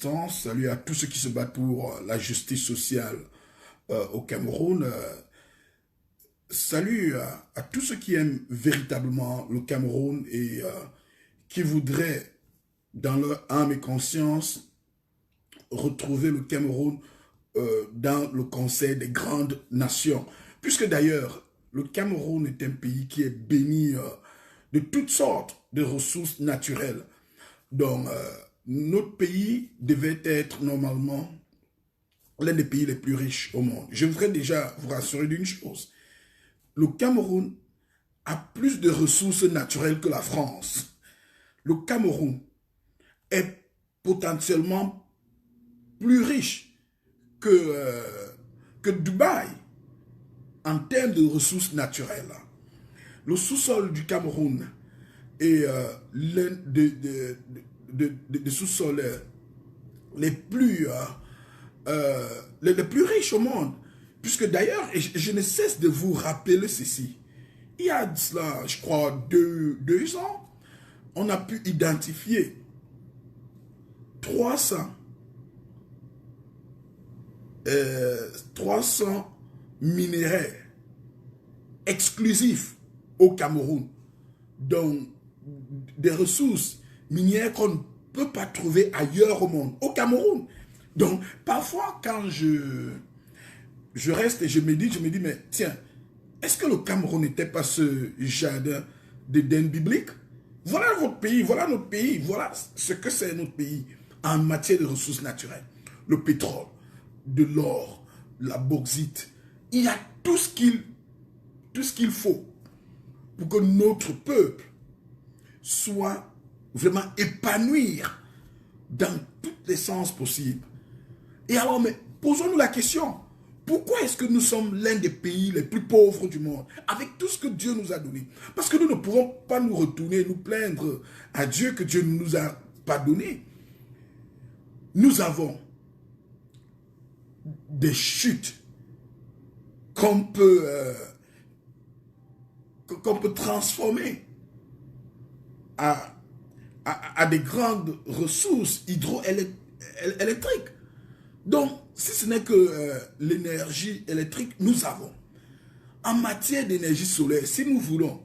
résistance, salut à tous ceux qui se battent pour la justice sociale au Cameroun, salut à tous ceux qui aiment véritablement le Cameroun et qui voudraient, dans leur âme et conscience, retrouver le Cameroun dans le Conseil des grandes nations. Puisque d'ailleurs, le Cameroun est un pays qui est béni de toutes sortes de ressources naturelles. Donc, notre pays devait être normalement l'un des pays les plus riches au monde. Je voudrais déjà vous rassurer d'une chose. Le Cameroun a plus de ressources naturelles que la France. Le Cameroun est potentiellement plus riche que Dubaï en termes de ressources naturelles. Le sous-sol du Cameroun est l'un des sous-sols les plus riches au monde. Puisque d'ailleurs, et je ne cesse de vous rappeler ceci, il y a de cela, je crois, deux ans, on a pu identifier 300 minéraux exclusifs au Cameroun. Donc, des ressources minières qu'on ne peut pas trouver ailleurs au monde, au Cameroun. Donc, parfois, quand je reste et je me dis, mais tiens, est-ce que le Cameroun n'était pas ce jardin d'Éden biblique? Voilà votre pays, voilà notre pays, voilà ce que c'est notre pays en matière de ressources naturelles. Le pétrole, de l'or, la bauxite, il y a tout ce qu'il faut pour que notre peuple soit vraiment épanoui dans tous les sens possibles. Et alors, mais posons-nous la question, pourquoi est-ce que nous sommes l'un des pays les plus pauvres du monde, avec tout ce que Dieu nous a donné? Parce que nous ne pouvons pas nous retourner, nous plaindre à Dieu que Dieu ne nous a pas donné. Nous avons des chutes qu'on peut transformer à des grandes ressources hydroélectriques. Donc, si ce n'est que l'énergie électrique, nous avons. En matière d'énergie solaire, si nous voulons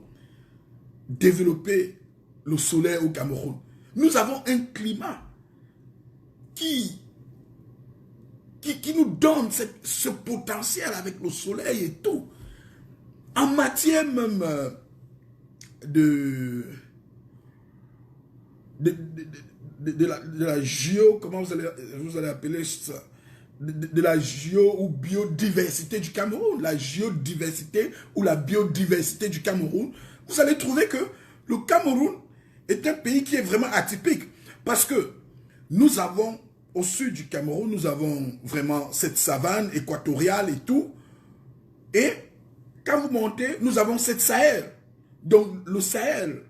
développer le solaire au Cameroun, nous avons un climat qui nous donne ce potentiel avec le soleil et tout. En matière même de la géo, comment vous allez appeler ça, de la géo ou biodiversité du Cameroun, la géodiversité ou la biodiversité du Cameroun, vous allez trouver que le Cameroun est un pays qui est vraiment atypique parce que nous avons au sud du Cameroun, nous avons vraiment cette savane équatoriale et tout, et quand vous montez, nous avons cette Sahel. Donc le Sahel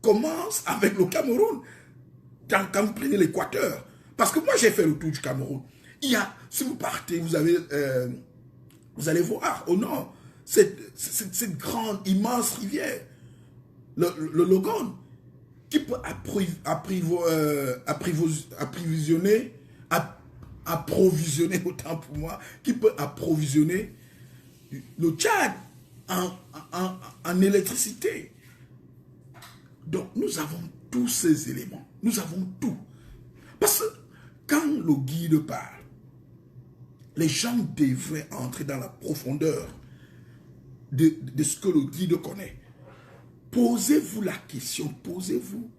commence avec le Cameroun quand vous prenez l'équateur. Parce que moi j'ai fait le tour du Cameroun. Il y a, si vous partez, vous allez voir au nord cette grande, immense rivière, le Logone, qui peut approvisionner, autant pour moi, qui peut approvisionner le Tchad en électricité. Donc nous avons tous ces éléments, nous avons tout. Parce que quand le guide parle, les gens devraient entrer dans la profondeur de ce que le guide connaît. Posez-vous la question, posez-vous.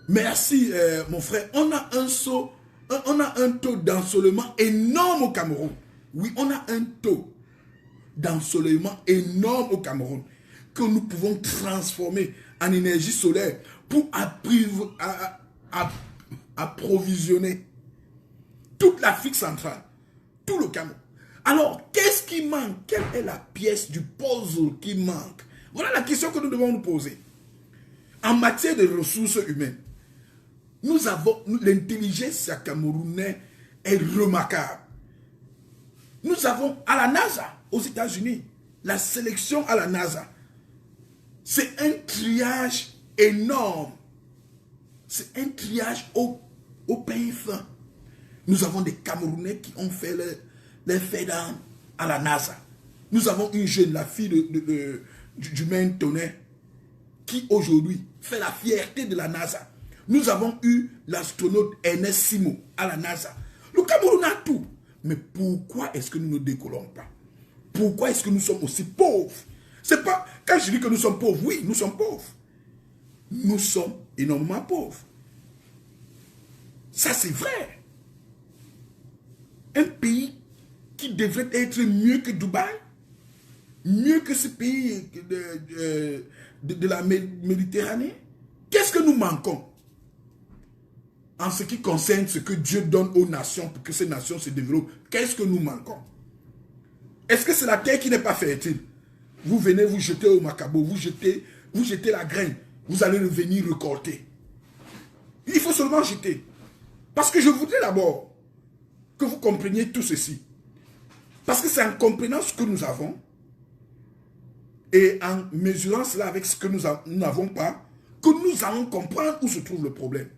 Merci mon frère, on a un taux d'ensoleillement énorme au Cameroun. Oui, on a un taux d'ensoleillement énorme au Cameroun que nous pouvons transformer en énergie solaire pour approvisionner toute l'Afrique centrale, tout le Cameroun. Alors, qu'est-ce qui manque? Quelle est la pièce du puzzle qui manque? Voilà la question que nous devons nous poser. En matière de ressources humaines, nous avons l'intelligence camerounaise est remarquable. Nous avons à la NASA, aux États-Unis, la sélection à la NASA. C'est un triage énorme. C'est un triage au pain fin. Nous avons des Camerounais qui ont fait les faits d'armes à la NASA. Nous avons une jeune, la fille du maire Tonnerre, qui aujourd'hui fait la fierté de la NASA. Nous avons eu l'astronaute Ernest Simo à la NASA. Le Cameroun a tout. Mais pourquoi est-ce que nous ne décollons pas? Pourquoi est-ce que nous sommes aussi pauvres? C'est pas, quand je dis que nous sommes pauvres, oui, nous sommes pauvres. Nous sommes énormément pauvres. Ça, c'est vrai. Un pays qui devrait être mieux que Dubaï, mieux que ce pays de la Méditerranée. Qu'est-ce que nous manquons en ce qui concerne ce que Dieu donne aux nations pour que ces nations se développent? Qu'est-ce que nous manquons? Est-ce que c'est la terre qui n'est pas fertile? Vous venez vous jeter au macabo, vous jetez la graine, vous allez venir récolter. Il faut seulement jeter. Parce que je voudrais d'abord que vous compreniez tout ceci. Parce que c'est en comprenant ce que nous avons et en mesurant cela avec ce que nous n'avons pas que nous allons comprendre où se trouve le problème.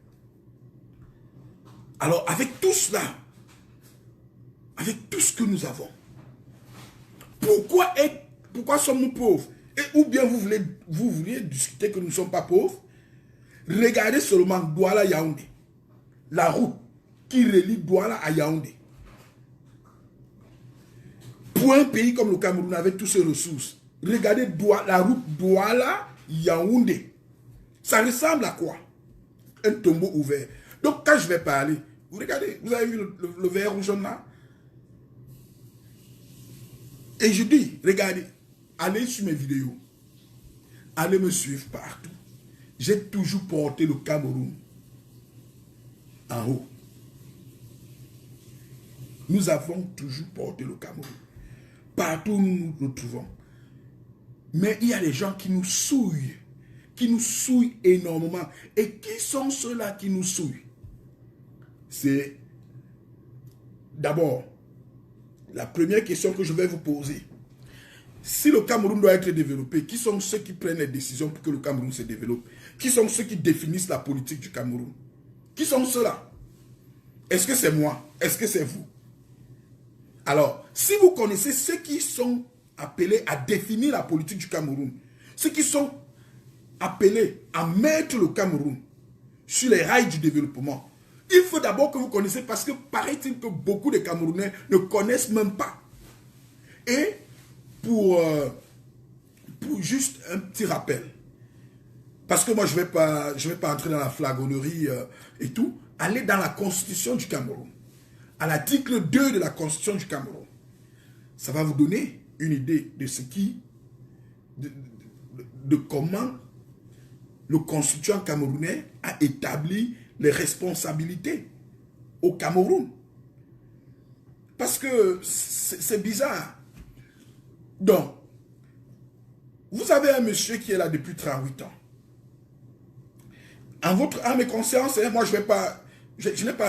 Alors, avec tout cela, avec tout ce que nous avons, pourquoi sommes-nous pauvres? Et ou bien vous vouliez discuter que nous ne sommes pas pauvres? Regardez seulement Douala-Yaoundé, la route qui relie Douala à Yaoundé. Pour un pays comme le Cameroun avec toutes ses ressources, regardez la route Douala-Yaoundé. Ça ressemble à quoi? Un tombeau ouvert. Donc quand je vais parler, vous regardez, vous avez vu le vert rouge là? Et je dis, regardez, allez sur mes vidéos, allez me suivre partout. J'ai toujours porté le Cameroun en haut. Nous avons toujours porté le Cameroun. Partout où nous nous trouvons. Mais il y a des gens qui nous souillent énormément. Et qui sont ceux-là qui nous souillent? C'est d'abord la première question que je vais vous poser. Si le Cameroun doit être développé, qui sont ceux qui prennent les décisions pour que le Cameroun se développe? Qui sont ceux qui définissent la politique du Cameroun? Qui sont ceux-là? Est-ce que c'est moi? Est-ce que c'est vous? Alors, si vous connaissez ceux qui sont appelés à définir la politique du Cameroun, ceux qui sont appelés à mettre le Cameroun sur les rails du développement, il faut d'abord que vous connaissiez, parce que paraît-il que beaucoup de Camerounais ne connaissent même pas. Et pour juste un petit rappel, parce que moi je vais pas entrer dans la flagornerie et tout, allez dans la constitution du Cameroun, à l'article 2 de la constitution du Cameroun. Ça va vous donner une idée de ce qui, de comment le constituant camerounais a établi les responsabilités au Cameroun. Parce que c'est bizarre. Donc, vous avez un monsieur qui est là depuis 38 ans. En votre âme et conscience, moi je n'ai pas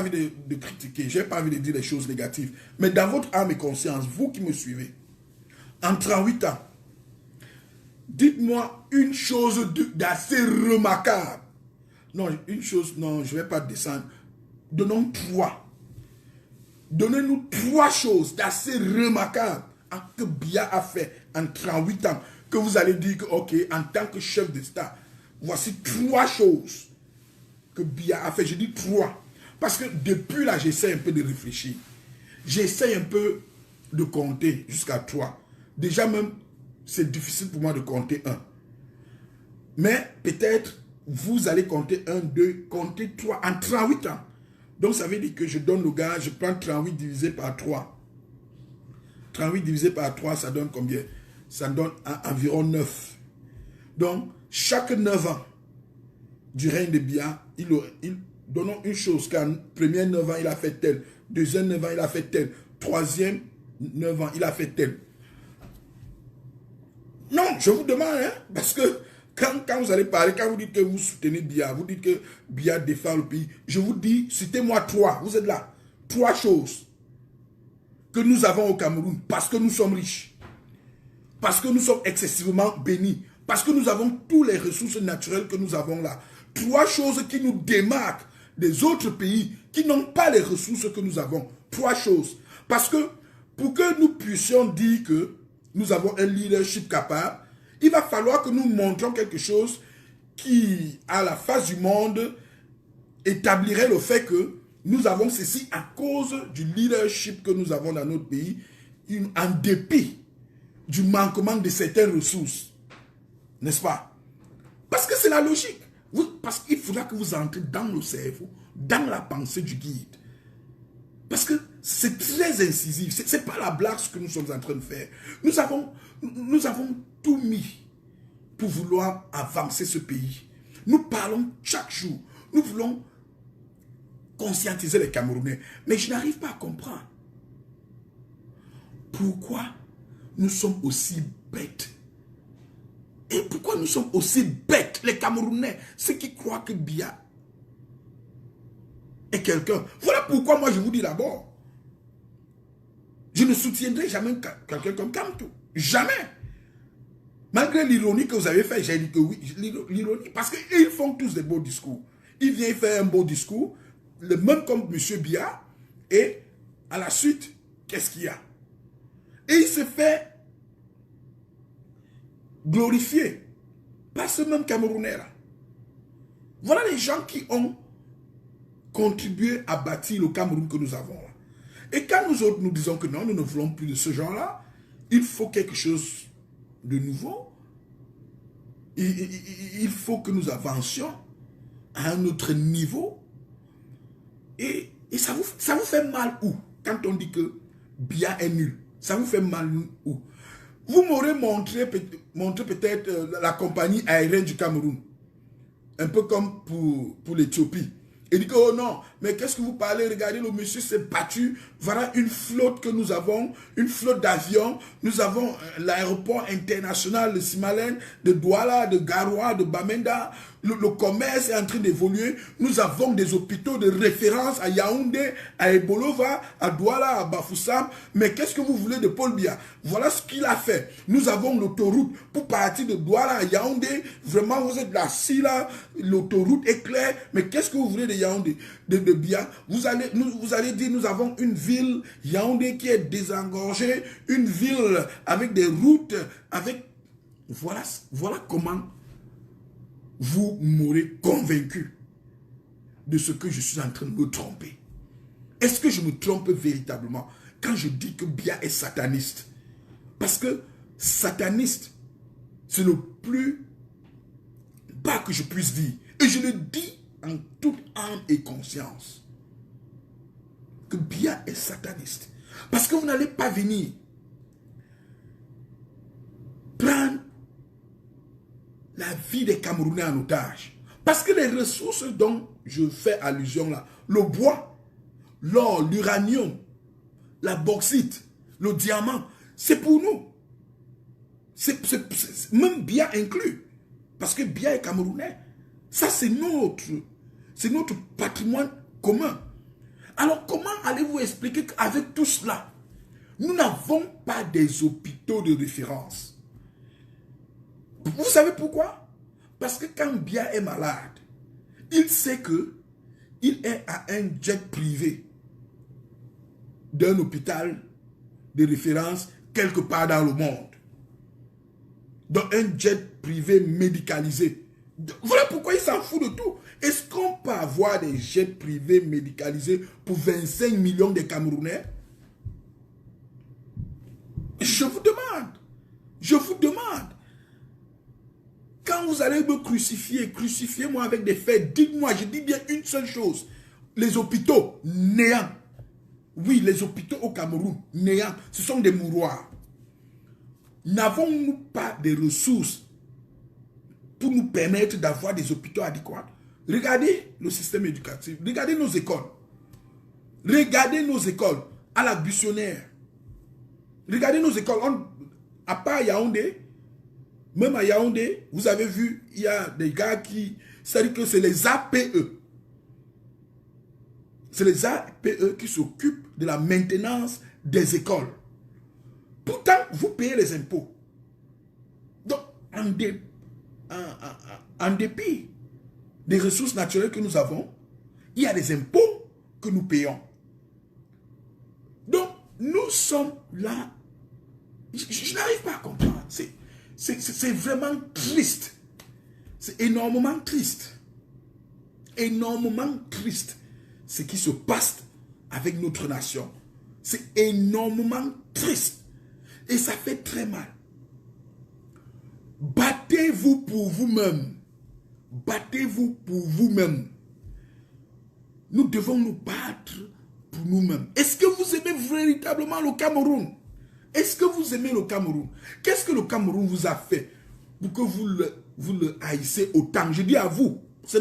envie de critiquer, je n'ai pas envie de dire des choses négatives. Mais dans votre âme et conscience, vous qui me suivez, en 38 ans, dites-moi une chose d'assez remarquable. Non, une chose, non, je ne vais pas descendre. Donnons 3. Donnez-nous 3 choses d'assez remarquables que Biya a fait en 38 ans. Que vous allez dire que, ok, en tant que chef d'État, voici 3 choses que Biya a fait. Je dis 3. Parce que depuis là, j'essaie un peu de réfléchir. J'essaie un peu de compter jusqu'à 3. Déjà même, c'est difficile pour moi de compter 1. Mais peut-être, vous allez compter 1, 2, compter 3 en 38 ans. Donc ça veut dire que je donne le gars, je prends 38 divisé par 3. 38 divisé par 3, ça donne combien? Ça donne environ 9. Donc, chaque 9 ans du règne de Biya, donnons une chose, qu'en premier 9 ans, il a fait tel. Deuxième 9 ans, il a fait tel. Troisième 9 ans, il a fait tel. Non, je vous demande, hein, parce que quand vous allez parler, quand vous dites que vous soutenez Biya, vous dites que Biya défend le pays, je vous dis, citez-moi 3, vous êtes là, 3 choses que nous avons au Cameroun, parce que nous sommes riches, parce que nous sommes excessivement bénis, parce que nous avons toutes les ressources naturelles que nous avons là. 3 choses qui nous démarquent des autres pays qui n'ont pas les ressources que nous avons. 3 choses. Parce que pour que nous puissions dire que nous avons un leadership capable, il va falloir que nous montrions quelque chose qui, à la face du monde, établirait le fait que nous avons ceci à cause du leadership que nous avons dans notre pays, en dépit du manquement de certaines ressources. N'est-ce pas? Parce que c'est la logique. Parce qu'il faudra que vous entrez dans le cerveau, dans la pensée du guide. Parce que c'est très incisif. Ce n'est pas la blague ce que nous sommes en train de faire. Nous avons tout mis pour vouloir avancer ce pays. Nous parlons chaque jour. Nous voulons conscientiser les Camerounais. Mais je n'arrive pas à comprendre. Pourquoi nous sommes aussi bêtes? Et pourquoi nous sommes aussi bêtes, les Camerounais, ceux qui croient que Biya est quelqu'un. Voilà pourquoi moi je vous dis d'abord, je ne soutiendrai jamais quelqu'un comme Kamto. Jamais. Malgré l'ironie que vous avez fait, j'ai dit que oui, l'ironie, parce qu'ils font tous des beaux discours. Il vient faire un beau discours, le même comme M. Biya, et à la suite, qu'est-ce qu'il y a? Et il se fait glorifier par ce même Camerounais-là. Voilà les gens qui ont contribué à bâtir le Cameroun que nous avons là. Et quand nous autres nous disons que non, nous ne voulons plus de ce genre-là, il faut quelque chose de nouveau. Il faut que nous avancions à un autre niveau. Et ça vous fait mal où? Quand on dit que Biya est nul, ça vous fait mal où? Vous m'aurez montré peut-être la compagnie aérienne du Cameroun. Un peu comme pour l'Éthiopie. Il dit que, oh non, mais qu'est-ce que vous parlez? Regardez, le monsieur s'est battu. Voilà une flotte que nous avons, une flotte d'avions. Nous avons l'aéroport international de Simalène, de Douala, de Garoua, de Bamenda. Le commerce est en train d'évoluer. Nous avons des hôpitaux de référence à Yaoundé, à Ebolova, à Douala, à Bafoussam. Mais qu'est-ce que vous voulez de Paul Biya? Voilà ce qu'il a fait. Nous avons l'autoroute pour partir de Douala à Yaoundé. Vraiment, vous êtes assis là. L'autoroute est claire. Mais qu'est-ce que vous voulez de Yaoundé, de Biya? Vous allez dire, nous avons une ville, Yaoundé, qui est désengorgée. Une ville avec des routes, avec... Voilà comment... vous m'aurez convaincu de ce que je suis en train de me tromper. Est-ce que je me trompe véritablement quand je dis que Biya est sataniste? Parce que sataniste, c'est le plus bas que je puisse dire. Et je le dis en toute âme et conscience. Que Biya est sataniste. Parce que vous n'allez pas venir prendre la vie des Camerounais en otage. Parce que les ressources dont je fais allusion là, le bois, l'or, l'uranium, la bauxite, le diamant, c'est pour nous. C'est même Biya inclus. Parce que Biya est Camerounais. Ça, c'est notre patrimoine commun. Alors, comment allez-vous expliquer qu'avec tout cela, nous n'avons pas des hôpitaux de référence? Vous savez pourquoi? Parce que quand Biya est malade, il sait que il est à un jet privé d'un hôpital de référence quelque part dans le monde. Dans un jet privé médicalisé. Voilà pourquoi il s'en fout de tout. Est-ce qu'on peut avoir des jets privés médicalisés pour 25 millions de Camerounais? Je vous demande. Je vous demande. Quand vous allez me crucifier, crucifiez-moi avec des faits. Dites-moi, je dis bien une seule chose. Les hôpitaux, néant. Oui, les hôpitaux au Cameroun, néant. Ce sont des mouroirs. N'avons-nous pas des ressources pour nous permettre d'avoir des hôpitaux adéquats? Regardez le système éducatif. Regardez nos écoles. Regardez nos écoles à la Buissonnaire. Regardez nos écoles. À part Yaoundé, même à Yaoundé, vous avez vu, il y a des gars qui... C'est-à-dire que c'est les APE. C'est les APE qui s'occupent de la maintenance des écoles. Pourtant, vous payez les impôts. Donc, en dépit des ressources naturelles que nous avons, Il y a des impôts que nous payons. Donc, nous sommes là. Je n'arrive pas à comprendre. C'est vraiment triste. C'est énormément triste. Énormément triste ce qui se passe avec notre nation. C'est énormément triste. Et ça fait très mal. Battez-vous pour vous-même. Battez-vous pour vous-même. Nous devons nous battre pour nous-mêmes. Est-ce que vous aimez véritablement le Cameroun? Est-ce que vous aimez le Cameroun? Qu'est-ce que le Cameroun vous a fait pour que vous le haïssez autant? Je dis à vous. Je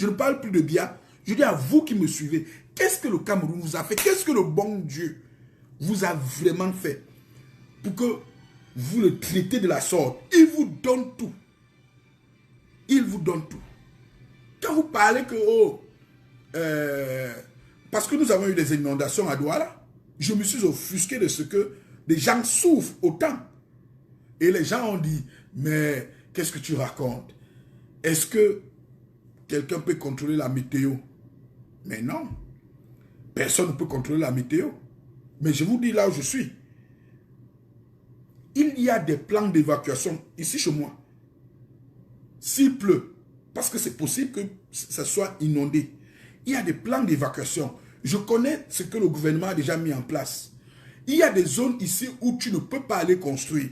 ne parle plus de Biya. Je dis à vous qui me suivez. Qu'est-ce que le Cameroun vous a fait? Qu'est-ce que le bon Dieu vous a vraiment fait pour que vous le traitez de la sorte? Il vous donne tout. Il vous donne tout. Quand vous parlez que, parce que nous avons eu des inondations à Douala, je me suis offusqué de ce que des gens souffrent autant. Et les gens ont dit, mais qu'est-ce que tu racontes? Est-ce que quelqu'un peut contrôler la météo? Mais non. Personne ne peut contrôler la météo. Mais je vous dis là où je suis. Il y a des plans d'évacuation ici chez moi. S'il pleut, parce que c'est possible que ça soit inondé. Il y a des plans d'évacuation. Je connais ce que le gouvernement a déjà mis en place. Il y a des zones ici où tu ne peux pas aller construire.